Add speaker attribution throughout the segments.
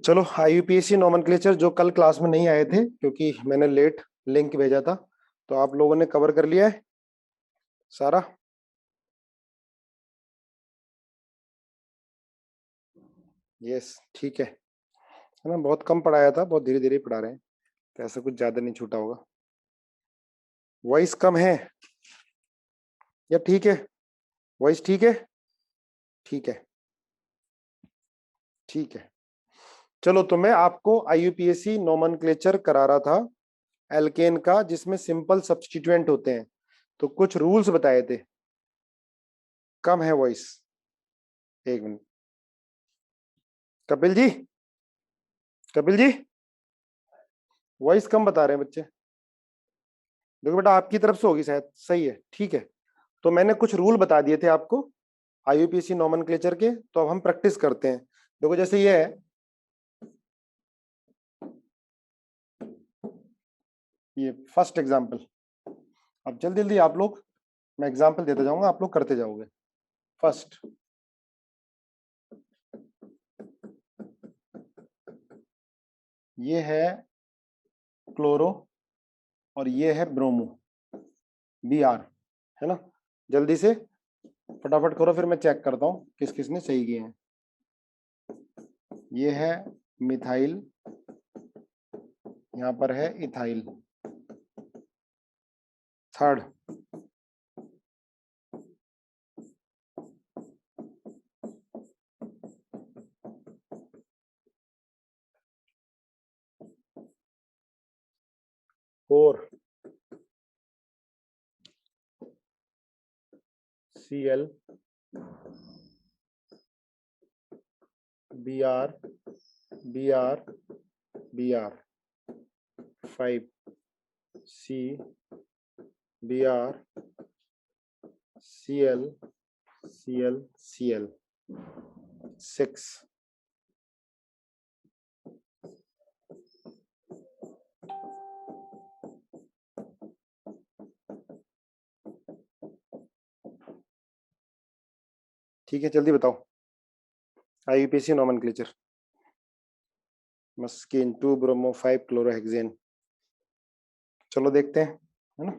Speaker 1: चलो IUPAC nomenclature जो कल क्लास में नहीं आए थे क्योंकि मैंने लेट लिंक भेजा था, तो आप लोगों ने कवर कर लिया है सारा। यस, ठीक है ना। बहुत कम पढ़ाया था, बहुत धीरे धीरे पढ़ा रहे हैं, तो ऐसा कुछ ज्यादा नहीं छूटा होगा। वॉइस कम है या ठीक है? वॉइस ठीक है? ठीक है, ठीक है। चलो, तो मैं आपको IUPAC नोमेनक्लेचर करा रहा था एल्केन का, जिसमें सिंपल सब्स्टिट्यूएंट होते हैं, तो कुछ रूल्स बताए थे। कम है वॉइस, एक मिनट। कपिल जी, कपिल जी, वॉइस कम बता रहे हैं बच्चे। देखो बेटा, आपकी तरफ से होगी शायद, सही है, ठीक है। तो मैंने कुछ रूल बता दिए थे आपको IUPAC नोमेनक्लेचर के, तो अब हम प्रैक्टिस करते हैं। देखो, जैसे ये है, ये फर्स्ट एग्जाम्पल। अब जल्दी जल्दी आप लोग, मैं एग्जाम्पल देते जाऊंगा, आप लोग करते जाओगे। फर्स्ट, ये है क्लोरो और ये है ब्रोमो, Br, है ना। जल्दी से फटाफट करो, फिर मैं चेक करता हूँ किस किस ने सही किए हैं। ये है मिथाइल, यहाँ पर है ethyl. Third, four, Cl, Br, Br, Br। 5, C, Br, Cl, Cl, Cl। 6, ठीक है, जल्दी बताओ। IUPAC नोमेनक्लेचर, मस्किन 2 ब्रोमो 5 क्लोरोहेक्सेन। चलो देखते हैं, है ना।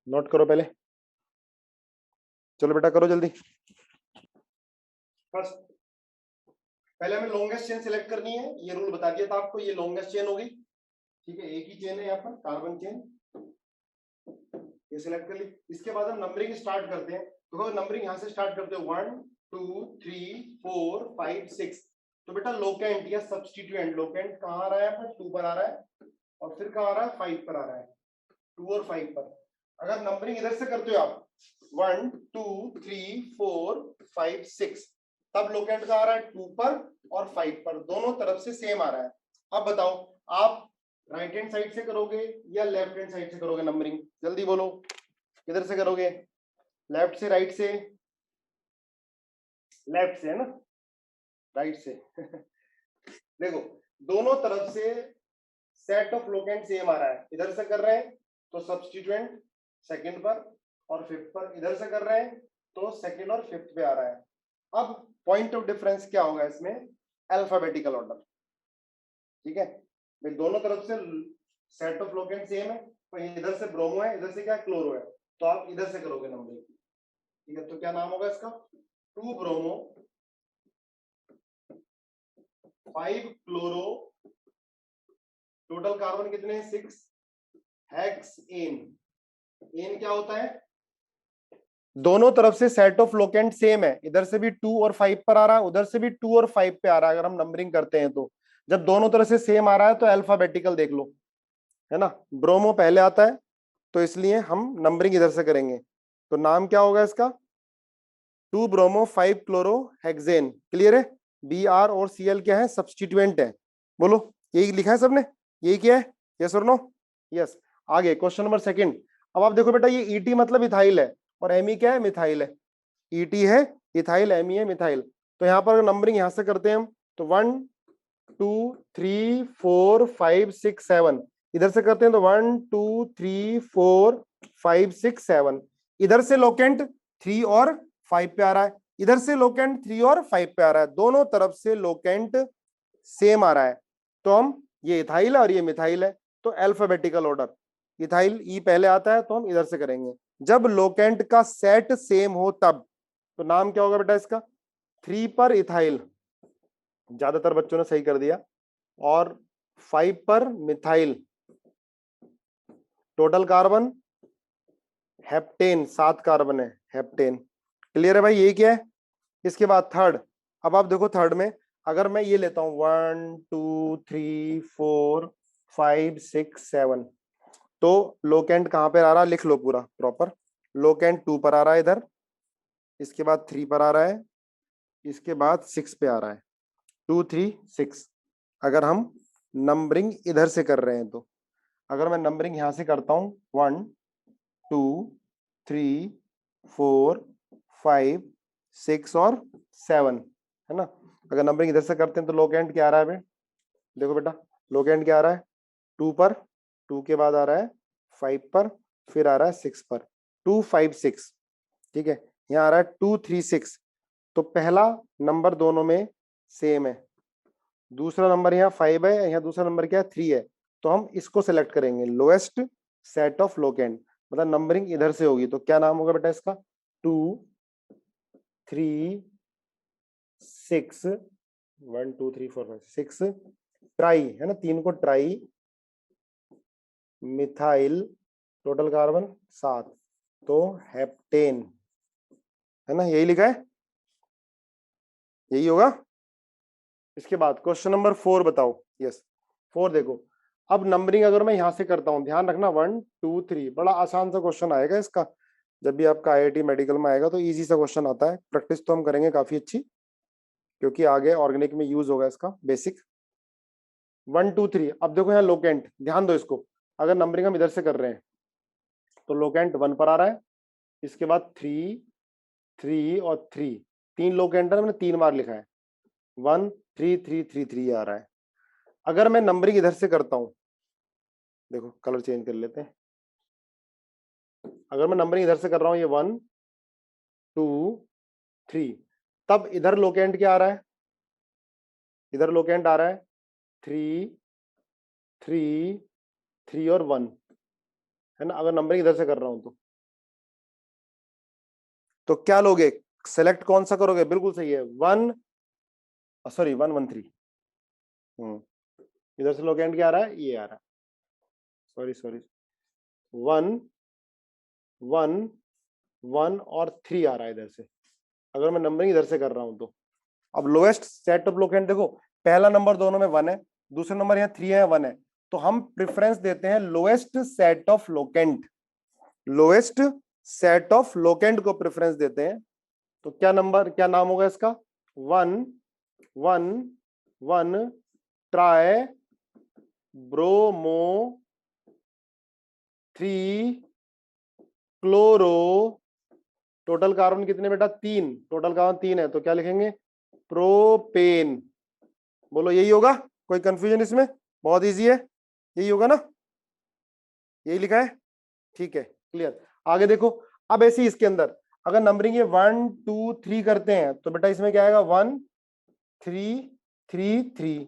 Speaker 1: नोट करो पहले, चलो बेटा करो जल्दी। फर्स्ट, पहले हमें लॉन्गेस्ट चेन सिलेक्ट करनी है। ये रूल बता दिया था आपको, ये लॉन्गेस्ट चेन होगी, ठीक है। एक ही चेन है यहाँ पर, कार्बन चेन, ये सिलेक्ट कर ली। इसके बाद हम नंबरिंग स्टार्ट करते हैं। तो नंबरिंग यहाँ से स्टार्ट करते हैं, 1 2 3 4 5 6। तो बेटा लोकेंट या सब्स्टिट्यूएंट, लोकेंट कहाँ आ रहा है पर 2 पर आ रहा है, और फिर कहाँ आ रहा है 5 पर आ रहा है, 2 और 5 पर। अगर नंबरिंग इधर से करते हो आप 1 2 3 4 5 6, तब लोकेंट कहाँ आ रहा है 2 पर और 5 पर, दोनों तरफ से सेम आ रहा है। अब बताओ, आप राइट हैंड साइड से करोगे या लेफ्ट हैंड साइड से करोगे नंबरिंग? जल्दी बोलो, किधर से करोगे? लेफ्ट से, राइट से? लेफ्ट से, है ना, राइट से। देखो, दोनों तरफ से सेट ऑफ लोकेंट सेम आ रहा है। इधर से कर रहे हैं तो सब्स्टिट्यूएंट सेकंड पर और फिफ्थ पर, इधर से कर रहे हैं तो सेकंड और फिफ्थ पे आ रहा है। अब पॉइंट ऑफ डिफरेंस क्या होगा इसमें? अल्फाबेटिकल ऑर्डर, ठीक है। भाई दोनों तरफ से सेट ऑफ लोकेंट सेम है, तो इधर से ब्रोमो है, इधर से क्या क्लोरो है, तो आप इधर से करोगे नंबरिंग, ठीक है। तो क्या नाम होगा इसका? 2 ब्रोमो 5 क्लोरो, टोटल कार्बन कितने हैं? 6, हेक्स एन। एन क्या होता है? दोनों तरफ से सेट ऑफ लोकेंट सेम है, इधर से भी 2 और 5 पर आ रहा है, उधर से भी 2 और 5 पे आ रहा है। अगर हम नंबरिंग करते हैं तो जब दोनों तरफ से सेम आ रहा है तो अल्फाबेटिकल देख लो, है ना। ब्रोमो पहले आता है तो इसलिए हम नंबरिंग इधर से करेंगे। तो नाम क्या होगा इसका? 2 ब्रोमो 5 क्लोरो हेक्सेन। क्लियर है? Br और Cl क्या है? सब्स्टिट्यूएंट है। बोलो, यही लिखा है सबने? यही क्या है? यस और नो? यस। आगे क्वेश्चन नंबर सेकंड। अब आप देखो बेटा, ये Et मतलब इथाइल है और Me क्या है? मिथाइल है। Et है इथाइल, Me है मिथाइल। तो यहाँ पर नंबरिंग यहाँ से करते हैं हम, तो 1 2 3 4 5 6 7। इधर से करते हैं तो 1 2 3 4 5 6 7। इधर से लोकेंट 3 और 5 पे आ रहा है, इधर से लोकेंट 3 और 5 पे आ रहा है, दोनों तरफ से लोकेंट सेम आ रहा है, तो हम, ये इथाइल है और ये मिथाइल है, तो अल्फाबेटिकल ऑर्डर, इथाइल ई पहले आता है तो हम इधर से करेंगे। जब लोकेंट का सेट सेम हो तब, तो नाम क्या होगा बेटा इसका, 3 पर इथाइल, ज्यादातर बच्चों ने सही कर दिया, और 5 पर methyl, total carbon heptane, 7 carbon है, हेप्टेन। क्लियर है भाई, ये क्या है। इसके बाद थर्ड, अब आप देखो थर्ड में अगर मैं ये लेता हूं 1 2 3 4 5 6 7, तो लोकेंट कहां पर आ रहा है, लिख लो पूरा प्रॉपर। लोकेंट 2 पर आ रहा है इधर, इसके बाद 3 पर आ रहा है, इसके बाद 6 पे आ रहा है, 2 3 6। अगर हम नंबरिंग इधर से कर रहे हैं तो, अगर मैं नंबरिंग यहां से करता हूं 1 2 3 4 5 6 और 7, है ना। अगर नंबरिंग इधर से करते हैं तो लोकेंट क्या आ रहा है बे, देखो बेटा, लोकेंट क्या आ रहा है 2 पर, 2 के बाद आ रहा है 5 पर, फिर आ रहा है 6 पर, 2 5 6, ठीक है। यहाँ आ रहा है 2 3 6, तो पहला नंबर दोनों में सेम है, दूसरा नंबर यहाँ 5 है, यहाँ दूसरा नंबर क्या है 3 है, तो हम इसको सेलेक्ट करेंगे, लोएस्ट सेट ऑफ लोकेंट, मतलब नंबरिंग इधर से होगी, तो क्या नाम होगा बेटा इसका, 2 3 6, 1 2 3 4 5 6, ट्राई है ना, 3 को ट्राई मिथाइल, टोटल कार्बन 7, तो हेप्टेन, है ना, यही लिखा है, यही होगा। इसके बाद क्वेश्चन नंबर 4 बताओ। यस 4 देखो, अब नंबरिंग अगर मैं यहां से करता हूं, ध्यान रखना 1 2 3, बड़ा आसान सा क्वेश्चन आएगा इसका, जब भी आपका आईआईटी मेडिकल में आएगा तो इजी सा क्वेश्चन आता है, प्रैक्टिस तो हम करेंगे काफी अच्छी, क्योंकि आगे ऑर्गेनिक में यूज होगा इसका बेसिक। 1 2 3, अब देखो यहाँ लोकेंट, ध्यान दो इसको, अगर नंबरिंग हम इधर से कर रहे हैं तो लोकेंट 1 पर आ रहा है, इसके बाद 3 3 और 3, 3 लोकेंट है, मैंने 3 बार लिखा है, 1 3 3 3 3 आ रहा है। अगर मैं नंबरिंग इधर से करता हूं, देखो कलर चेंज कर लेते हैं, अगर मैं नंबरिंग इधर से कर रहा हूं, ये 1 2 3, तब इधर लोकेंट क्या आ रहा है, इधर लोकेंट आ रहा है 3 3 3 और 1, है ना। अगर नंबरिंग इधर से कर रहा हूं तो क्या लोगे, सेलेक्ट कौन सा करोगे, बिल्कुल सही है 1, सॉरी 1 1 3, इधर से लोकेंट क्या आ रहा है, ये आ रहा है, सॉरी सॉरी, 1 1 1 और 3 आ रहा है इधर से, अगर मैं नंबरिंग इधर से कर रहा हूं तो। अब लोएस्ट सेट ऑफ लोकेंट देखो, पहला नंबर दोनों में 1 है, दूसरा नंबर यहाँ 3 है 1 है, तो हम प्रेफरेंस देते हैं lowest set of locant, lowest set of locant को प्रेफरेंस देते हैं। तो क्या नंबर, क्या नाम होगा इसका, 1 1 1 try bromo 3 chloro, total carbon कितने बेटा 3, टोटल कार्बन 3 है, तो क्या लिखेंगे, प्रोपेन। बोलो यही होगा, कोई कंफ्यूजन इसमें, बहुत इजी है, यही होगा ना, यही लिखा है, ठीक है क्लियर। आगे देखो, अब ऐसे ही इसके अंदर अगर नंबरिंग ये 1 2 3 करते हैं तो बेटा इसमें क्या आएगा 1 3 3 3,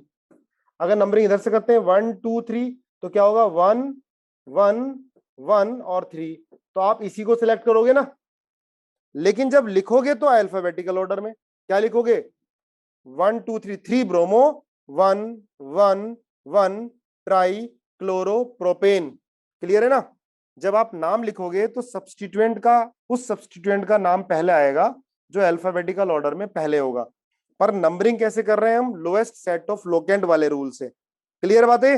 Speaker 1: अगर नंबरिंग इधर से करते हैं 1 2 3, तो क्या होगा 1 1 1 और 3, तो आप इसी को सिलेक्ट करोगे ना, लेकिन जब लिखोगे तो अल्फाबेटिकल ऑर्डर में, क्या लिखोगे 1 2 3 3 bromo 1 1 1 try chloro propane. Clear है ना। जब आप नाम लिखोगे तो सब्स्टिट्यूएंट का, उस सब्स्टिट्यूएंट का नाम पहले आएगा जो अल्फाबेटिकल ऑर्डर में पहले होगा, पर नंबरिंग कैसे कर रहे हैं हम, लोएस्ट सेट ऑफ लोकेंट वाले रूल से। क्लियर बात है।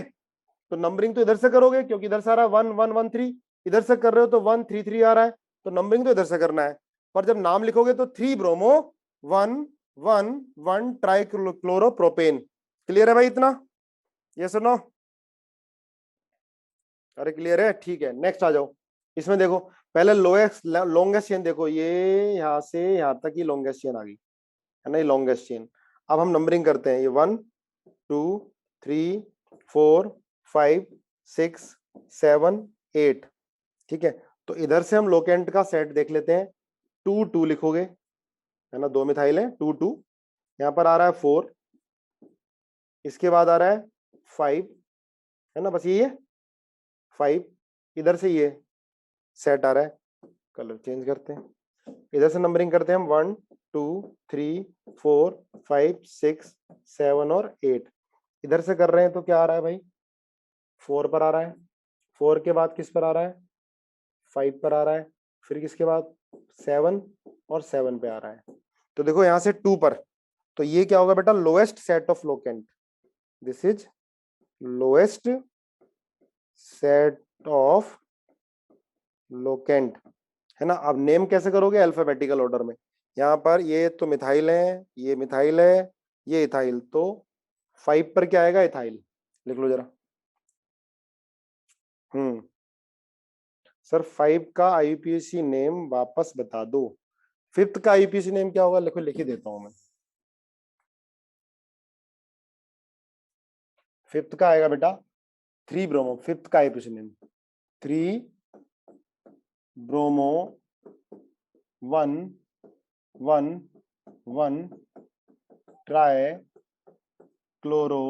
Speaker 1: तो नंबरिंग तो इधर से करोगे क्योंकि इधर से आ रहा है 1 1 1 3, इधर से कर रहे हो तो 1 3 3 आ रहा है, तो नंबरिंग तो इधर से करना है, पर जब नाम लिखोगे तो 3 bromo 1 1 1 try chloro propane. Clear है भाई इतना, ये सुनो, अरे क्लियर है, ठीक है। नेक्स्ट आ जाओ, इसमें देखो पहले लोएस्ट लॉन्गेस्ट चेन देखो, ये यहां से यहां तक ही लॉन्गेस्ट चेन आ गई, है ना, ये लॉन्गेस्ट चेन। अब हम नंबरिंग करते हैं, ये 1 2 3 4 5 6 7 8, ठीक है। तो इधर से हम लोकेंट का सेट देख लेते हैं, 2 2 लिखोगे, है ना, 2 मिथाइल है, 2 2, यहाँ पर आ रहा है 4, इसके बाद आ रहा है 5, है ना, बस यही है 5, इधर से ये सेट आ रहा है, कलर चेंज करते हैं, इधर से नंबरिंग करते हैं हम 1 2 3 4 5 6 7 और 8, इधर से कर रहे हैं तो क्या आ रहा है भाई, 4 पर आ रहा है, 4 के बाद किस पर आ रहा है, 5 पर आ रहा है, फिर किसके बाद 7 और 7 पे आ रहा है। तो देखो यहां से 2 पर, तो ये क्या होगा बेटा, lowest set of locant, this is lowest set of locant, है ना। अब नेम कैसे करोगे, अल्फाबेटिकल ऑर्डर में, यहाँ पर ये तो मिथाइल है, ये मिथाइल है, ये इथाइल, तो 5 पर क्या आएगा, इथाइल, लिख लो जरा। सर 5 का आईयूपीएसी नेम वापस बता दो, 5th का आईयूपीएसी नेम क्या होगा, लिखो, लिख ही देता हूं मैं। 5th का आएगा बेटा 3 ब्रोमो, 5th का IUPAC name 3 bromo 1 1 1 try chloro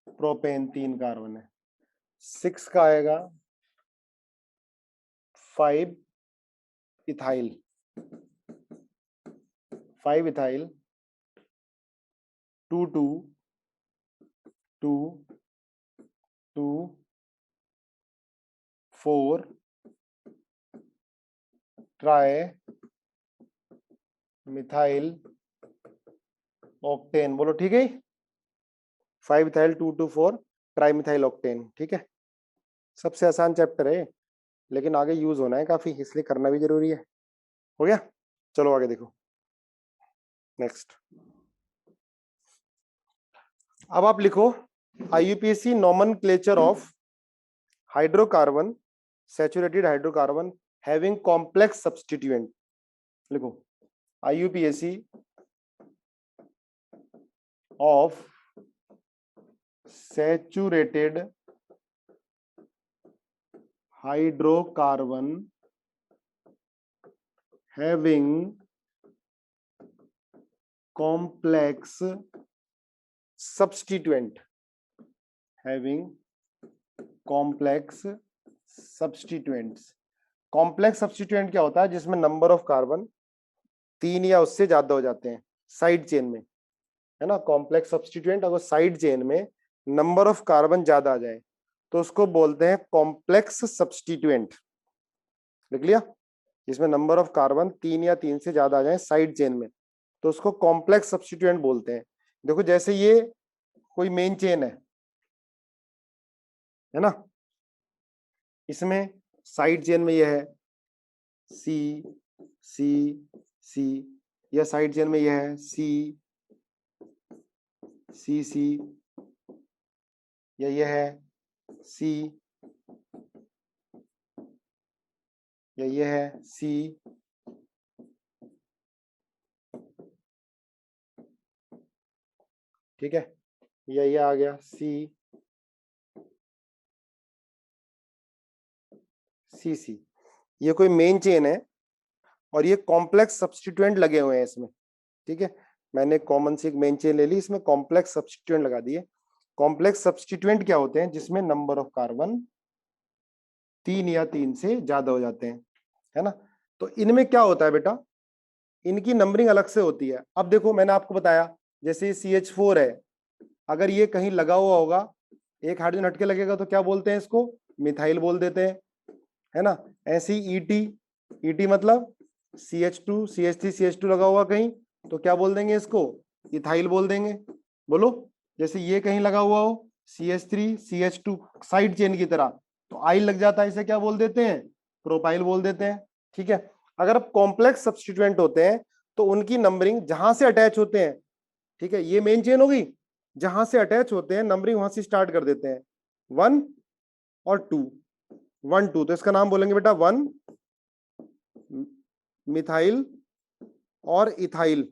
Speaker 1: propane, 3 carbon है। 6 का आएगा 5 ethyl, 5 ethyl 2 2 2 2 4 tri methyl octane, बोलो ठीक है, 5 इथाइल 2 2 4 ट्राई मिथाइल ऑक्टेन, ठीक है। सबसे आसान चैप्टर है, लेकिन आगे यूज होना है काफी, इसलिए करना भी जरूरी है। हो गया, चलो आगे देखो, नेक्स्ट। अब आप लिखो IUPAC nomenclature of hydrocarbon, saturated hydrocarbon having complex substituent, लिखो IUPAC of saturated hydrocarbon having complex substituent, having complex substituents, complex substituent क्या होता है, जिसमें नंबर ऑफ कार्बन 3 या उससे ज्यादा हो जाते हैं साइड चेन में, है ना। कॉम्प्लेक्स सब्स्टिट्यूएंट अगर साइड चेन में नंबर ऑफ कार्बन ज्यादा आ जाए तो उसको बोलते हैं कॉम्प्लेक्स सब्स्टिट्यूएंट, लिख लिया, जिसमें नंबर ऑफ कार्बन 3 या 3 से ज्यादा आ जाए साइड चेन में तो उसको कॉम्प्लेक्स सब्स्टिट्यूएंट बोलते हैं। देखो जैसे ये कोई मेन चेन है ना, इसमें साइड चेन में ये है सी सी सी, या साइड चेन में ये है सी सी सी, या ये है सी, या ये है सी, ठीक है, या ये आ गया सी सी सी, ये कोई मेन चेन है और ये कॉम्प्लेक्स सब्स्टिट्यूएंट लगे हुए हैं इसमें, ठीक है। मैंने कॉमन सी एक मेन चेन ले ली, इसमें कॉम्प्लेक्स सब्स्टिट्यूएंट लगा दिए। कॉम्प्लेक्स सब्स्टिट्यूएंट क्या होते हैं, जिसमें नंबर ऑफ कार्बन 3 या 3 से ज्यादा हो जाते हैं, है ना। तो इनमें क्या होता है बेटा, इनकी नंबरिंग अलग से होती है। अब देखो मैंने आपको बताया, जैसे CH4 है, अगर ये कहीं लगा हुआ होगा, एक हाइड्रोजन हटके लगेगा तो क्या बोलते हैं इसको, मिथाइल बोल देते हैं, है ना। ऐसी ET मतलब CH2 CH3 CH2 लगा हुआ कहीं तो क्या बोल देंगे इसको, इथाइल बोल देंगे, बोलो। जैसे ये कहीं लगा हुआ हो CH3 CH2 साइड चेन की तरह तो आइल लग जाता है, इसे क्या बोल देते हैं, प्रोपाइल बोल देते हैं, ठीक है। अगर कॉम्प्लेक्स सब्स्टिट्यूएंट होते हैं तो उनकी नंबरिंग जहां से अटैच होते हैं, ठीक है, ये मेन चेन होगी, जहां से अटैच होते हैं नंबरिंग वहां से स्टार्ट कर देते हैं, 1 और 2 1 2, तो इसका नाम बोलेंगे बेटा 1 मिथाइल और इथाइल,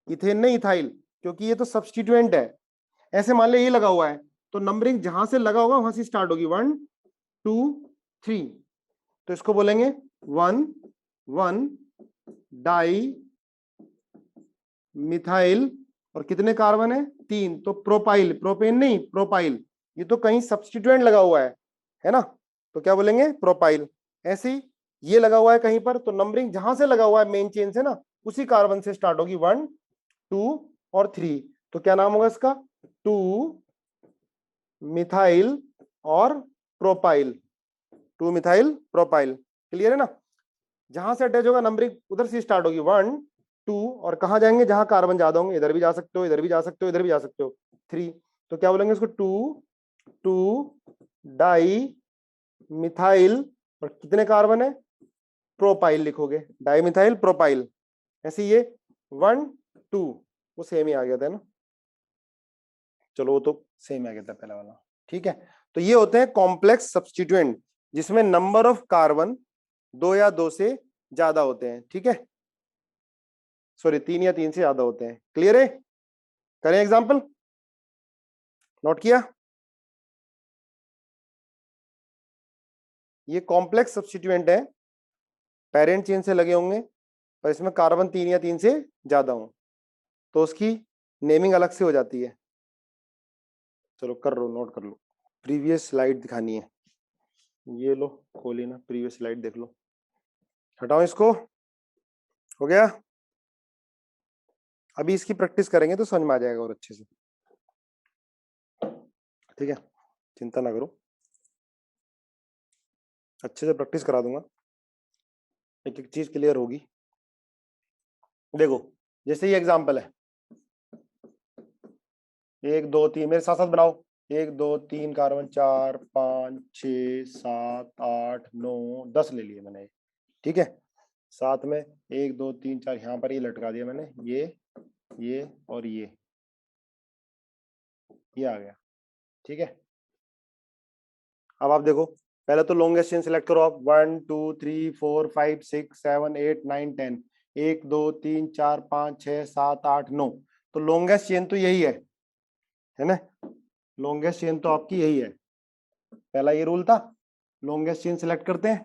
Speaker 1: इथेन नहीं इथाइल, क्योंकि ये तो सब्स्टिट्यूएंट है। ऐसे मान ले ये लगा हुआ है तो नंबरिंग जहां से लगा होगा वहां से स्टार्ट होगी, 1 2 3, तो इसको बोलेंगे 1 1 डाई मिथाइल और कितने कार्बन है 3, तो प्रोपाइल, प्रोपेन नहीं प्रोपाइल, ये तो कहीं सब्स्टिट्यूएंट लगा हुआ है ना, तो क्या बोलेंगे प्रोपाइल। ऐसे ही ये लगा हुआ है कहीं पर, तो नंबरिंग जहां से लगा हुआ है मेन चेन से ना, उसी कार्बन से स्टार्ट होगी 1 2 और 3, तो क्या नाम होगा इसका 2 मिथाइल और प्रोपाइल, 2 मिथाइल प्रोपाइल। क्लियर है ना, जहां से अटैच होगा नंबरिंग उधर से स्टार्ट होगी 1 2, और कहां जाएंगे जहां कार्बन ज्यादा होंगे, इधर भी जा सकते हो, इधर भी जा सकते हो, इधर भी जा सकते हो 3, तो क्या बोलेंगे इसको 2 डाई मिथाइल और कितने कार्बन है प्रोपाइल लिखोगे, डाई मिथाइल प्रोपाइल। ऐसे ये 1 2 वो सेम ही आ गया था ना, चलो वो तो सेम आ गया था पहला वाला, ठीक है। तो ये होते हैं कॉम्प्लेक्स सब्स्टिट्यूएंट, जिसमें नंबर ऑफ कार्बन 2 या 2 से ज्यादा होते हैं, ठीक है, सॉरी 3 या 3 से ज्यादा होते हैं। क्लियर है, करें एग्जांपल, नोट किया। ये कॉम्प्लेक्स सब्स्टिट्यूएंट है, पेरेंट चेन से लगे होंगे, पर इसमें कार्बन 3 या 3 से ज्यादा हो, तो उसकी नेमिंग अलग से हो जाती है। चलो कर लो, नोट कर लो, प्रीवियस स्लाइड दिखानी है, ये लो खोली ना, प्रीवियस स्लाइड देख लो, हटाओ इसको, हो गया। अभी इसकी प्रैक्टिस करेंगे तो समझ में आ जाएगा और अच्छे से, ठीक है, चिंता ना करो, अच्छे से प्रैक्टिस करा दूंगा, एक एक चीज क्लियर होगी। देखो जैसे ये एग्जांपल है, 1 2 3, मेरे साथ साथ बनाओ, 1 2 3 कार्बन, 4 5 6 7 8 9 10 ले लिए मैंने, ठीक है, साथ में 1 2 3 4 यहाँ पर ये लटका दिया मैंने, ये और ये आ गया, ठीक है। अब आप देखो, पहले तो लॉन्गेस्ट चेन सिलेक्ट करो आप, 1 2 3 4 5 6 7 8 9 10, 1 2 3 4 5 6 7 8 9, तो लॉन्गेस्ट चेन तो यही है ना, लॉन्गेस्ट चेन तो आपकी यही है, पहला ये रूल था, लॉन्गेस्ट चेन सिलेक्ट करते हैं,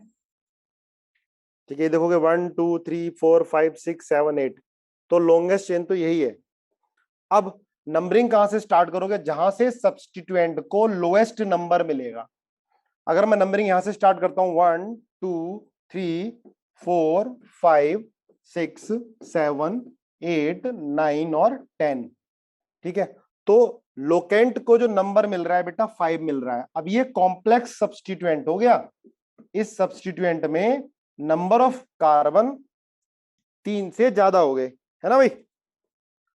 Speaker 1: ठीक है, ये देखोगे 1 2 3 4 5 6 7 8, तो लॉन्गेस्ट चेन तो यही है। अब नंबरिंग कहां से स्टार्ट करोगे, जहां से सब्स्टिट्यूएंट को लोएस्ट नंबर मिलेगा। अगर मैं नंबरिंग यहां से स्टार्ट करता हूं 1 2 3 4 5 6 7 8 9 और 10, ठीक है, तो लोकेंट को जो नंबर मिल रहा है बेटा 5 मिल रहा है। अब ये कॉम्प्लेक्स सब्स्टिट्यूएंट हो गया, इस सब्स्टिट्यूएंट में नंबर ऑफ कार्बन 3 से ज्यादा हो गए, है ना भाई।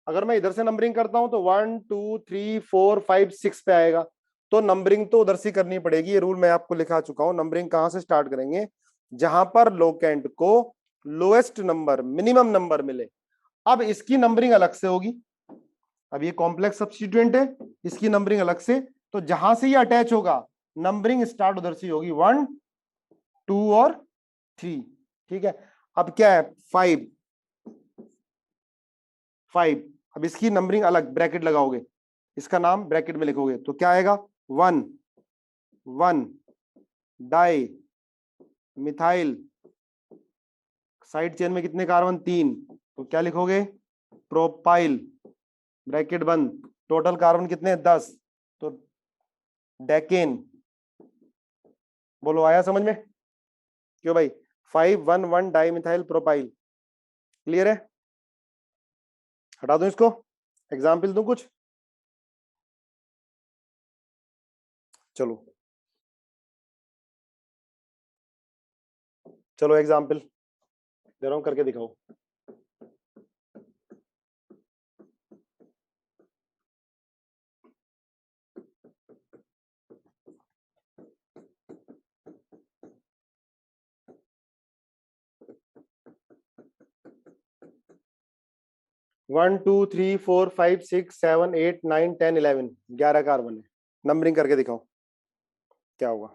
Speaker 1: अगर मैं इधर से नंबरिंग करता हूं तो 1 2 3 4 5 6 पे आएगा, तो नंबरिंग तो उधर से करनी पड़ेगी, ये रूल मैं आपको लिखा चुका हूं। नंबरिंग कहां से स्टार्ट करेंगे, जहां पर लोकेंट को लोएस्ट नंबर मिनिमम नंबर मिले। अब इसकी नंबरिंग अलग से होगी, अब ये कॉम्प्लेक्स सब्स्टिट्यूएंट है, इसकी नंबरिंग अलग से, तो जहां से ये अटैच होगा नंबरिंग स्टार्ट उधर से होगी 1 2 और 3, ठीक है। अब क्या है 5 5, अब इसकी नंबरिंग अलग, ब्रैकेट लगाओगे, इसका नाम ब्रैकेट में लिखोगे, तो क्या आएगा 1 1 डाई मिथाइल, साइड चेन में कितने कार्बन 3, तो क्या लिखोगे प्रोपाइल, ब्रैकेट बंद, टोटल कार्बन कितने 10, तो डेकेन। बोलो आया समझ में, क्यों भाई 5 1 1 डाई मिथाइल प्रोपाइल, क्लियर है। हटा दूं इसको, एग्जाम्पल दूं कुछ, चलो चलो एग्जाम्पल दे रहा हूं, करके दिखाओ। 1 2 3 4 5 6 7 8 9 10 11, 11 कार्बन है, नंबरिंग करके दिखाओ क्या होगा।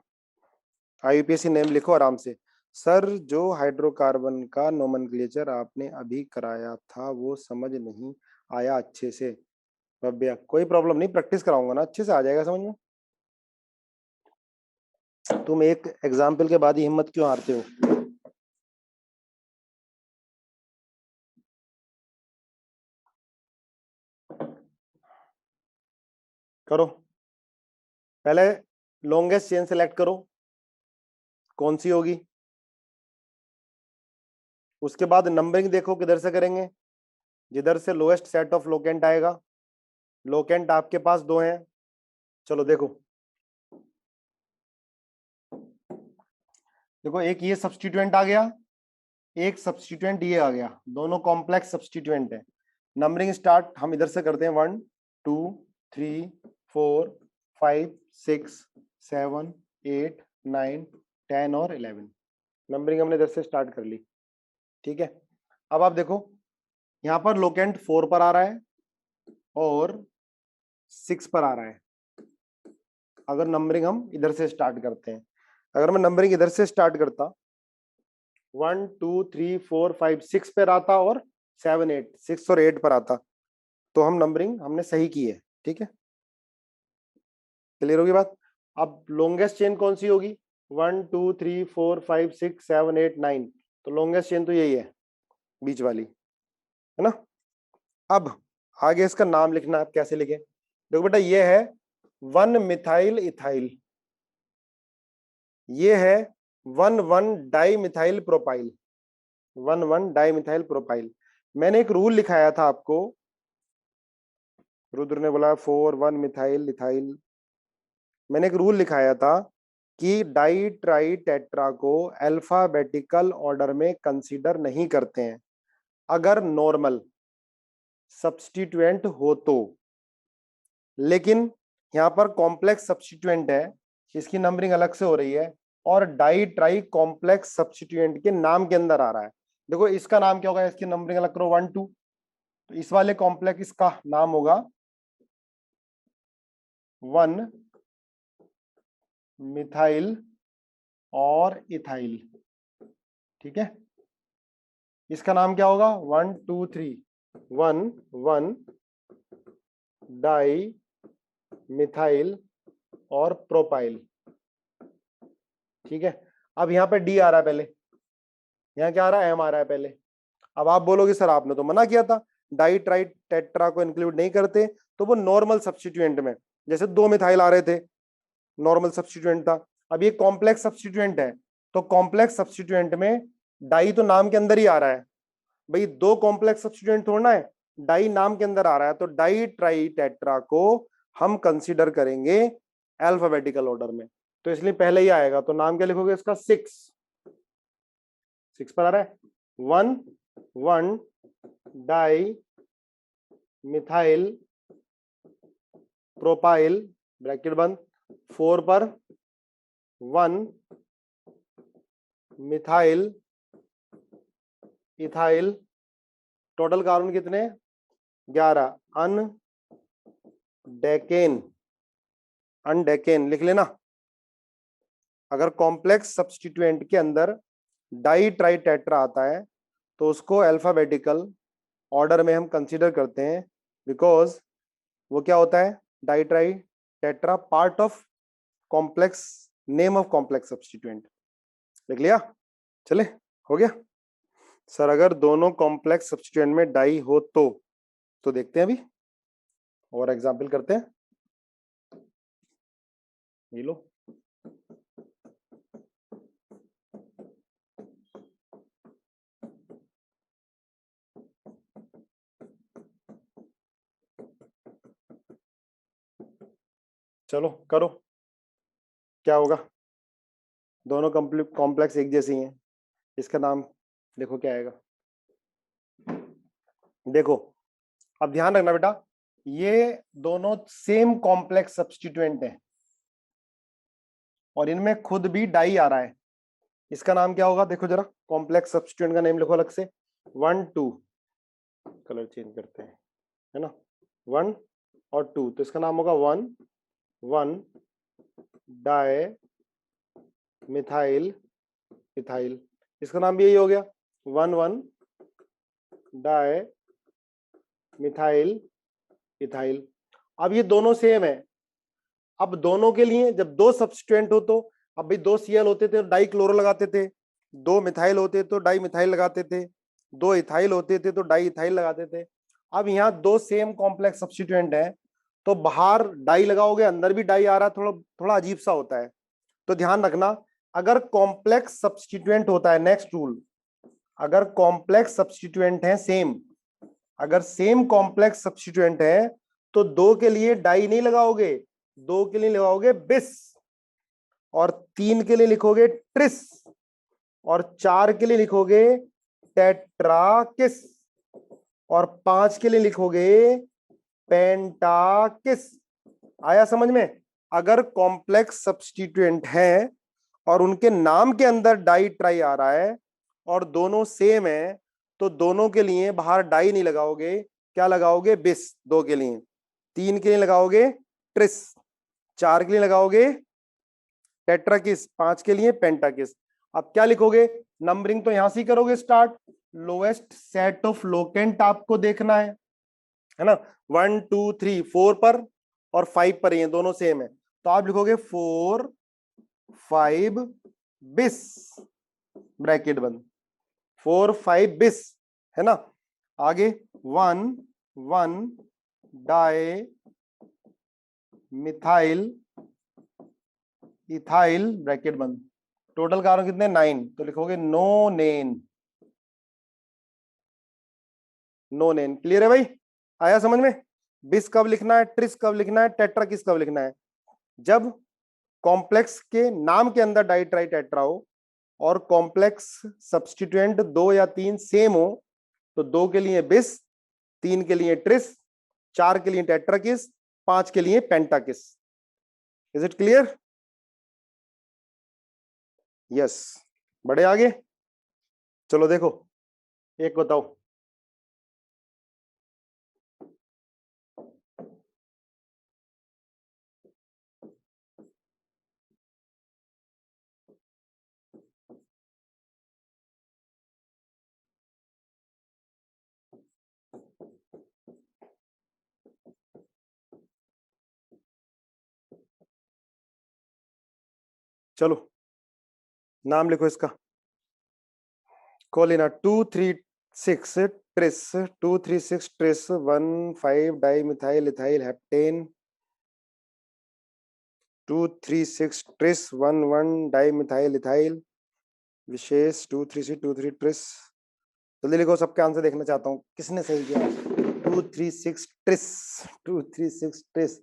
Speaker 1: आईयूपीएसी नेम लिखो आराम से। सर जो हाइड्रोकार्बन का नोमेनक्लेचर आपने अभी कराया था वो समझ नहीं आया अच्छे से। भव्या कोई प्रॉब्लम नहीं, प्रैक्टिस कराऊंगा ना, अच्छे से आ जाएगा समझ में। तुम एक एग्जाम्पल के बाद ही हिम्मत क्यों हारते हो। करो, पहले लॉन्गेस्ट चेन सेलेक्ट करो, कौन सी होगी। उसके बाद नंबरिंग देखो किधर से करेंगे, जिधर से लोएस्ट सेट ऑफ लोकेंट आएगा। लोकेंट आपके पास दो हैं, चलो देखो, देखो एक ये सब्स्टिट्यूएंट आ गया, एक सब्स्टिट्यूएंट ये आ गया, दोनों कॉम्प्लेक्स सब्स्टिट्यूएंट है। नंबरिंग स्टार्ट हम इधर से करते हैं, 1 2 3 4 5 6 7 8 9 10 और 11। नंबरिंग हमने इधर से स्टार्ट कर ली, ठीक है। अब आप देखो यहाँ पर लोकेंट 4 पर आ रहा है और 6 पर आ रहा है। अगर नंबरिंग हम इधर से स्टार्ट करते हैं, अगर मैं नंबरिंग इधर से स्टार्ट करता, 1 2 3 4 5 6 पर आता और 7 8 6 और 8 पर आता, तो हम नंबरिंग हमने सही की है, ठीक है। क्लियर होगी बात। अब लॉन्गेस्ट चेन कौन सी होगी, 1 2 3 4 5 6 7 8 9, तो लॉन्गेस्ट चेन तो यही है, बीच वाली, है ना। अब आगे इसका नाम लिखना, आप कैसे लिखें, देखो बेटा ये है 1 मिथाइल इथाइल, ये है 1 di methyl propyl, 1 di methyl propyl. मैंने एक रूल लिखाया था आपको, रुद्र ने बोला 4 1 मिथाइल इथाइल। मैंने एक रूल लिखाया था कि डाई ट्राई टेट्रा को अल्फाबेटिकल ऑर्डर में कंसीडर नहीं करते हैं अगर नॉर्मल सब्स्टिट्यूएंट हो तो, लेकिन यहाँ पर कॉम्प्लेक्स सब्स्टिट्यूएंट है, इसकी नंबरिंग अलग से हो रही है और डाई ट्राई कॉम्प्लेक्स सब्स्टिट्यूएंट के नाम के अंदर आ रहा है। देखो इसका नाम क्या होगा, इसकी नंबरिंग अलग करो 1 2, तो इस वाले कॉम्प्लेक्स का नाम होगा 1 मिथाइल और इथाइल, ठीक है। इसका नाम क्या होगा 1 2 3 1 1 डाई मिथाइल और प्रोपाइल, ठीक है। अब यहाँ पे डी आ रहा है पहले, यहाँ क्या आ रहा है, एम आ रहा है पहले। अब आप बोलोगे सर आपने तो मना किया था डाई ट्राई टेट्रा को इंक्लूड नहीं करते, तो वो नॉर्मल सब्स्टिट्यूएंट में, जैसे 2 मिथाइल आ रहे थे, नॉर्मल सब्स्टिट्यूएंट था। अब ये कॉम्प्लेक्स सब्स्टिट्यूएंट है, तो कॉम्प्लेक्स सब्स्टिट्यूएंट में डाई तो नाम के अंदर ही आ रहा है, भाई 2 कॉम्प्लेक्स सब्स्टिट्यूएंट थोड़ा है, डाई नाम के अंदर आ रहा है, तो डाई ट्राई टेट्रा को हम कंसीडर करेंगे अल्फाबेटिकल ऑर्डर में, तो इसलिए पहले ही आएगा। तो नाम क्या लिखोगे इसका, 6 पर आ रहा है, 1 1 डाई मिथाइल प्रोपाइल ब्रैकेट बंद, 4 पर 1 मिथाइल इथाइल, टोटल कार्बन कितने 11, अनडेकेन लिख लेना। अगर कॉम्प्लेक्स सब्स्टिट्यूएंट के अंदर डाई ट्राई टेट्रा आता है तो उसको अल्फाबेटिकल ऑर्डर में हम कंसीडर करते हैं, बिकॉज वो क्या होता है, di tri tetra part of complex, name of complex substituent. लिख लिया, चले हो गया सर। अगर दोनों कॉम्प्लेक्स सब्स्टिट्यूएंट में डाई हो तो देखते हैं अभी और एग्जाम्पल करते हैं, ये लो। चलो करो, क्या होगा, दोनों कॉम्प्लेक्स एक जैसी हैं, इसका नाम देखो क्या आएगा। देखो अब ध्यान रखना बेटा, ये दोनों सेम कॉम्प्लेक्स सब्स्टिट्यूएंट हैं और इनमें खुद भी डाई आ रहा है, इसका नाम क्या होगा, देखो जरा कॉम्प्लेक्स सब्स्टिट्यूएंट का नेम लिखो अलग से, 1 2, कलर चेंज करते हैं, है ना, 1 और 2, तो इसका नाम होगा 1 1 डाई मिथाइल इथाइल, इसका नाम भी यही हो गया 1 1 डाई मिथाइल इथाइल। अब ये दोनों सेम है, अब दोनों के लिए जब 2 सब्स्टिट्यूएंट हो तो, अब भाई 2 Cl होते थे तो डाई क्लोरो लगाते थे, 2 मिथाइल होते तो डाई मिथाइल लगाते थे, 2 इथाइल होते थे तो डाई इथाइल लगाते थे। अब यहाँ 2 सेम कॉम्प्लेक्स सब्स्टिट्यूएंट है तो बाहर डाई लगाओगे, अंदर भी डाई आ रहा है, थोड़ा थोड़ा अजीब सा होता है। तो ध्यान रखना, अगर कॉम्प्लेक्स सब्स्टिट्यूएंट होता है, नेक्स्ट रूल, अगर कॉम्प्लेक्स सब्स्टिट्यूएंट है सेम, अगर सेम कॉम्प्लेक्स सब्स्टिट्यूएंट है तो दो के लिए डाई नहीं लगाओगे, दो के लिए लगाओगे बिस, और तीन के लिए लिखोगे ट्रिस, और चार के लिए लिखोगे टेट्राकिस, और पांच के लिए लिखोगे पेंटाकिस। आया समझ में? अगर कॉम्प्लेक्स सब्स्टिट्यूएंट है और उनके नाम के अंदर डाई ट्राई आ रहा है और दोनों सेम है, तो दोनों के लिए बाहर डाई नहीं लगाओगे, क्या लगाओगे? बिस दो के लिए, तीन के लिए लगाओगे ट्रिस, चार के लिए लगाओगे टेट्राकिस, पांच के लिए पेंटाकिस। अब क्या लिखोगे? नंबरिंग तो यहां से ही करोगे start, lowest set of locant आपको देखना है ना, 1 2 3 4 पर और 5 पर, ये दोनों सेम है, तो आप लिखोगे 4 5 बिस, ब्रैकेट बंद, 4 5 बिस, है ना। आगे 1 1 डाई मिथाइल इथाइल, ब्रैकेट बंद, टोटल कार्बन कितने? 9, तो लिखोगे नोनेन, नोनेन। क्लियर है भाई? आया समझ में? बिस कब लिखना है, ट्रिस कब लिखना है, टेट्राकिस कब लिखना है? जब कॉम्प्लेक्स के नाम के अंदर डाई ट्राई टेट्रा हो और कॉम्प्लेक्स सब्स्टिट्यूएंट दो या तीन सेम हो, तो दो के लिए बिस, तीन के लिए ट्रिस, चार के लिए टेट्राकिस, पांच के लिए pentakis. Is it clear? Yes. बढ़े आगे, चलो देखो, एक बताओ। चलो नाम लिखो इसका, कोलिना 236 tris, 236 tris, 15 di methyl ethyl heptane, 236 tris, 11 di methyl ethyl विशेष, 236 ट्रिस। जल्दी लिखो, सबके आंसर देखना चाहता हूँ, किसने सही किया? 236 ट्रिस, 236 ट्रिस।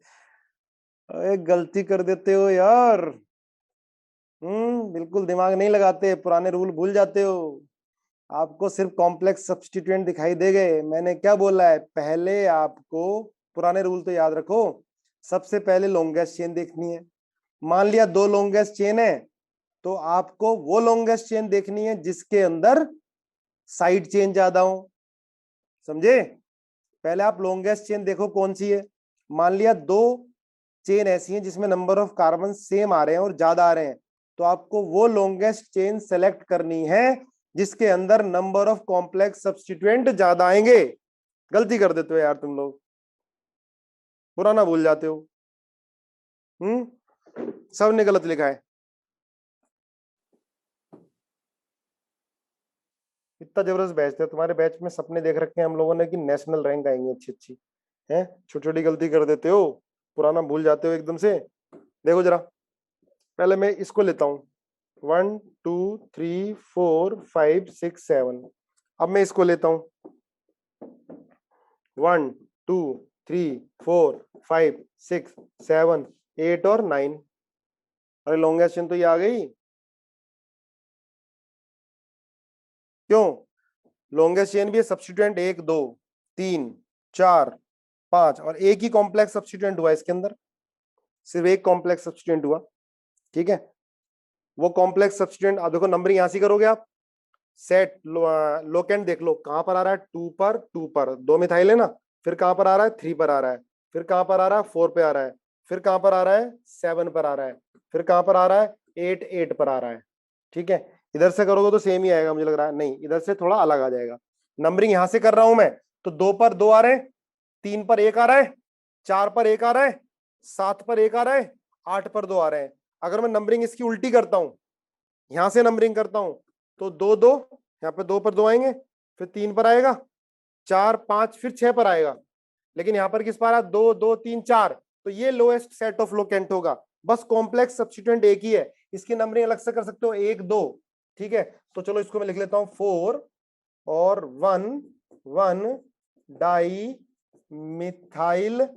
Speaker 1: अरे गलती कर देते हो यार, बिल्कुल दिमाग नहीं लगाते, पुराने रूल भूल जाते हो। आपको सिर्फ कॉम्प्लेक्स सब्स्टिट्यूएंट दिखाई दे गए। मैंने क्या बोला है? पहले आपको पुराने रूल तो याद रखो, सबसे पहले लॉन्गेस्ट चेन देखनी है। मान लिया दो लॉन्गेस्ट चेन है, तो आपको वो लॉन्गेस्ट चेन देखनी है जिसके अंदर साइड चेन ज्यादा हो, समझे? पहले आप लॉन्गेस्ट चेन देखो कौन सी है। मान लिया दो चेन ऐसी हैं जिसमें नंबर ऑफ कार्बन सेम आ रहे हैं और ज्यादा आ रहे हैं, तो आपको वो लॉन्गेस्ट चेन सेलेक्ट करनी है जिसके अंदर नंबर ऑफ कॉम्प्लेक्स सब्स्टिट्यूएंट ज्यादा आएंगे। गलती कर देते हो यार तुम लोग, पुराना भूल जाते हो। सबने गलत लिखा है। इतना जबरदस्त बैच थे तुम्हारे, बैच में सपने देख रखे हैं हम लोगों ने कि नेशनल रैंक आएंगी अच्छी अच्छी, है छोटी छोटी गलती कर देते हो, पुराना भूल जाते हो एकदम से। देखो जरा, पहले मैं इसको लेता हूं, 1 2 3 4 5 6 7। अब मैं इसको लेता हूं, 1 2 3 4 5 6 7 8 और 9। अरे लॉन्गेस्ट चेन तो ये आ गई। क्यों? लॉन्गेस्ट चेन भी है, सब्स्टिट्यूएंट 1 2 3 4 5 और एक ही कॉम्प्लेक्स सब्स्टिट्यूएंट हुआ इसके अंदर, सिर्फ एक कॉम्प्लेक्स सब्स्टिट्यूएंट हुआ, ठीक है। वो कॉम्प्लेक्स सब्स्टिट्यूएंट, अब देखो नंबरिंग यहां से करोगे आप, सेट लोकेंट देख लो कहां पर आ रहा है, 2 पर, 2 पर, दो मिथाइल है ना, फिर कहां पर आ रहा है, 3 पर आ रहा है, फिर कहां पर आ रहा है, 4 पे आ रहा है, फिर कहां पर आ रहा है, 7 पर आ रहा है, फिर कहां पर आ रहा है, 8 पर आ रहा है, ठीक है। इधर से करोगे तो सेम ही आएगा मुझे लग रहा है, नहीं इधर से थोड़ा अलग आ जाएगा। नंबरिंग यहां से कर रहा हूं मैं, तो 2 पर 2 आ रहे हैं, 3 पर 1 आ रहा है, 4 पर 1 आ रहा है, 7 पर 1 आ रहा है, 8 पर 2 आ रहे हैं। अगर मैं नंबरिंग इसकी उल्टी करता हूं, यहां से नंबरिंग करता हूं, तो 2 2, यहाँ पे 2 पर 2 आएंगे, फिर 3 पर आएगा, 4 5, फिर 6 पर आएगा। लेकिन यहाँ पर किस पर आ 2 2 3 4, तो ये लोएस्ट सेट ऑफ लोकेंट होगा। बस कॉम्प्लेक्स सब्स्टिट्यूएंट एक ही है, इसकी नंबरिंग अलग से कर सकते हो 1 2, ठीक है। तो चलो इसको मैं लिख लेता हूं 4 और 1 1 डाई मिथाइल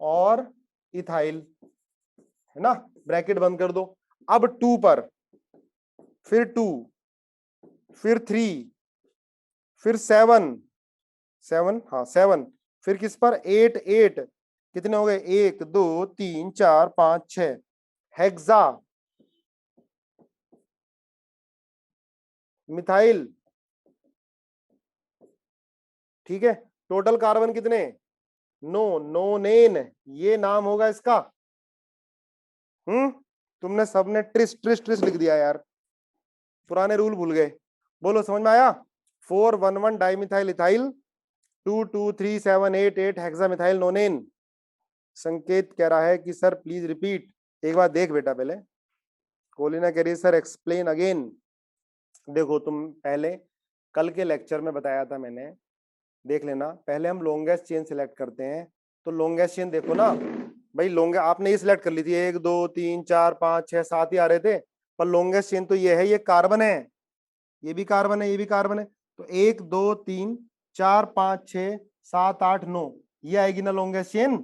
Speaker 1: और इथाइल, है ना, ब्रैकेट बंद कर दो। अब 2 पर, फिर 2, फिर 3, फिर 7 7, हाँ 7, फिर किस पर 8 8, कितने हो गए 1 2 3 4 5 6, हेक्सा मिथाइल, ठीक है। टोटल कार्बन कितने, नो नोनेन, ये नाम होगा इसका। तुमने सबने ट्रिस ट्रिस ट्रिस लिख दिया यार, पुराने रूल भूल गए। बोलो समझ में आया। 4 1 1 डाइमिथाइल इथाइल, 2 2 3 7 8 8 हेक्सामिथाइल नोनेन। संकेत कह रहा है कि सर प्लीज रिपीट। एक बार देख बेटा पहले। कोलिना कह रही है सर एक्सप्लेन अगेन। देखो तुम पहले कल के लेक्चर में बताया था मैंने, देख लेना। पहले हम लॉन्गेस्ट चेन सिलेक्ट करते हैं, तो लॉन्गेस्ट चेन देखो ना भाई, लॉन्ग आपने ये सिलेक्ट कर ली थी 1 2 3 4 5 6 7 ही आ रहे थे, पर लॉन्गेस्ट चेन तो ये है, ये कार्बन है, ये भी कार्बन है, ये भी कार्बन है, तो 1 2 3 4 5 6 7 8 9, ये आएगी ना लॉन्गेस्ट चेन।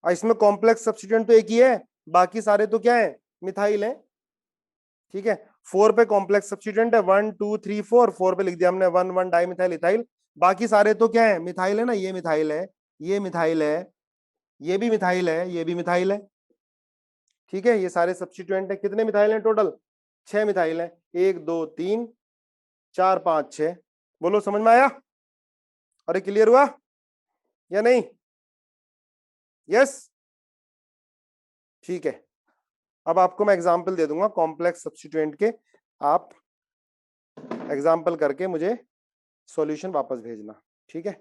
Speaker 1: और इसमें कॉम्प्लेक्स सब्स्टिट्यूएंट तो एक ही है, बाकी सारे तो क्या है, मिथाइल है, ठीक है। 4 पे कॉम्प्लेक्स सब्स्टिट्यूएंट है 1 2 3 4, 4 पे लिख दिया हमने 1 1 डाइमिथाइल इथाइल, बाकी सारे तो क्या है, मिथाइल है ना, ये मिथाइल है, ये मिथाइल है, ये भी मिथाइल है, ये भी मिथाइल है, ठीक है। ये सारे सब्स्टिट्यूएंट है। कितने मिथाइल हैं टोटल, 6 मिथाइल है, 1 2 3 4 5 6। बोलो समझ में आया, अरे क्लियर हुआ या नहीं, यस, ठीक है। अब आपको मैं एग्जांपल दे दूंगा कॉम्प्लेक्स सब्स्टिट्यूएंट के, आप एग्जांपल करके मुझे सॉल्यूशन वापस भेजना, ठीक है।